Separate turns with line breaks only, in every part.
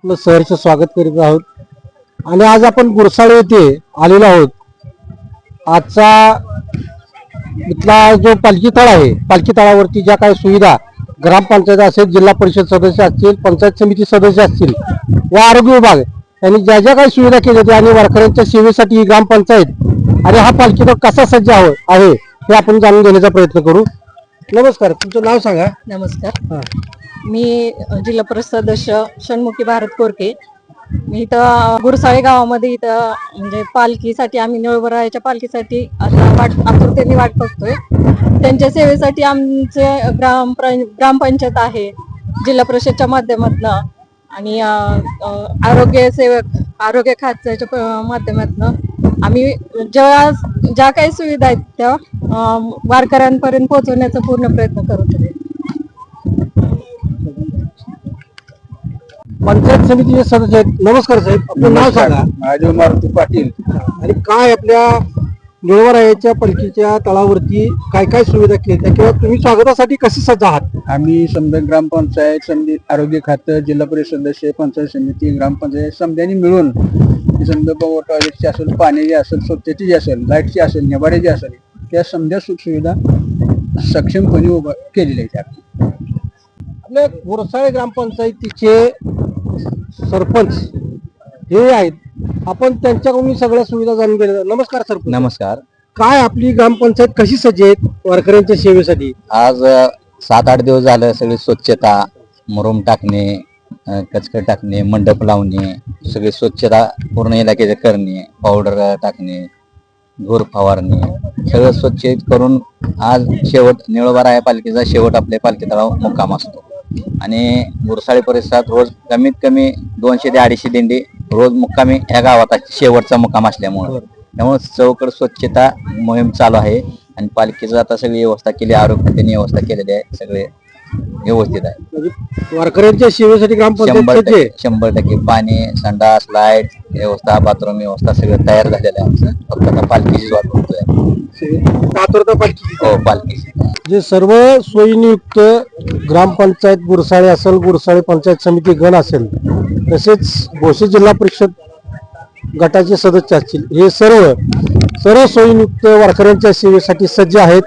आपलं सहर्ष स्वागत करीत आहोत आणि आज आपण गुरसाळे येथे आलेलो आहोत। आजचा इथला जो पालखी तळ आहे, पालखी तळावरती ज्या काही सुविधा ग्रामपंचायत असेल, जिल्हा परिषद सदस्य असतील, पंचायत समिती सदस्य असतील व आरोग्य विभाग यांनी ज्या ज्या काही सुविधा केल्या आणि वारकऱ्यांच्या सेवेसाठी ही ग्रामपंचायत आणि हा पालखी तळ कसा सज्ज आहे हे आपण जाणून घेण्याचा प्रयत्न करू। नमस्कार, तुमचं नाव सांगा।
नमस्कार, मी जिल्हा परिषद सदस्य षण्मुखी भारत कोरके। मी इथं गुरसाळे गावामध्ये इथं म्हणजे पालखीसाठी आम्ही निळवरायाच्या पालखीसाठी आता आतुरतेने वाट बघतोय। त्यांच्या सेवेसाठी आमचे ग्रामपंचायत आहे, जिल्हा परिषदच्या माध्यमातून आणि आरोग्य सेवक आरोग्य खात्याच्या माध्यमातून आम्ही ज्या काही सुविधा आहेत त्या वारकऱ्यांपर्यंत पोहोचवण्याचा पूर्ण प्रयत्न करत आहे।
पंचायत समितीचे सदस्य आहेत। नमस्कार साहेब, आपलं नाव सांगा।
महादेव मारुती पाटील।
आणि काय आपल्या निळवरायाच्या पालखीच्या तळावरती काय काय सुविधा केल्या किंवा तुम्ही स्वागतासाठी कसे सज्ज आहात?
आम्ही समजा ग्रामपंचायत समजा आरोग्य खातं, जिल्हा परिषद सदस्य, पंचायत समिती, ग्रामपंचायत समजांनी मिळून समजा टॉयलेटची असेल, पाण्याची असेल, स्वच्छतेची असेल, लाईटची असेल, निवाऱ्याची असेल, त्या समजा सुखसुविधा सक्षमपणे उभा केलेल्या आहेत।
आपल्या गुरसाळे ग्रामपंचायतीचे सरपंच हे आहेत, आपण त्यांच्याकडून सगळ्या सुविधा जाणून घेणार। नमस्कार सरपंच।
नमस्कार।
काय आपली ग्रामपंचायत कशी सज्ज आहे वारकऱ्यांच्या सेवेसाठी?
आज 7-8 दिवस झालं सगळी स्वच्छता, मुरुम टाकणे, कचकट टाकणे, मंडप लावणे, सगळी स्वच्छता पूर्ण इलाक्याचे करणे, पावडर टाकणे, घोर फवारणी, सगळं स्वच्छ करून आज शेवट निळवराया पालखीचा शेवट आपल्या पालखी तळावर मुक्काम असतो। आणि गुरसाळे परिसरात रोज कमीत कमी 200 ते 250 दिंडी रोज मुक्कामी या गावात शेवटचा मुक्काम असल्यामुळे त्यामुळे चौकड स्वच्छता मोहीम चालू आहे आणि पालखीचं आता सगळी व्यवस्था केली, आरोग्य त्यांनी व्यवस्था केलेली आहे, सगळे व्यवस्थित आहे।
म्हणजे वारकऱ्यांच्या सेवेसाठी ग्रामपंचायत
100% पाणी, संडास, लाईट व्यवस्था, बाथरूम व्यवस्था सगळं तयार झालेलं आहे आमचं। फक्त आता पालखीची वाट बघतोय।
आतुरता पालखी
हो, पालखीची
जे सर्व सोयीनियुक्त ग्रामपंचायत गुरसाळे असेल, गुरसाळे पंचायत समिती गण असेल, तसेच भोसे जिल्हा परिषद गटाचे सदस्य असतील, हे सर्व सोयीनियुक्त वारकऱ्यांच्या सेवेसाठी सज्ज आहेत,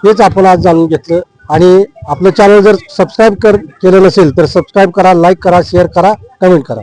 हेच आपण आज जाणून घेतलं। आणि आपलं चॅनल जर सबस्क्राईब केलं नसेल तर सबस्क्राईब करा, लाईक करा, शेअर करा, कमेंट करा।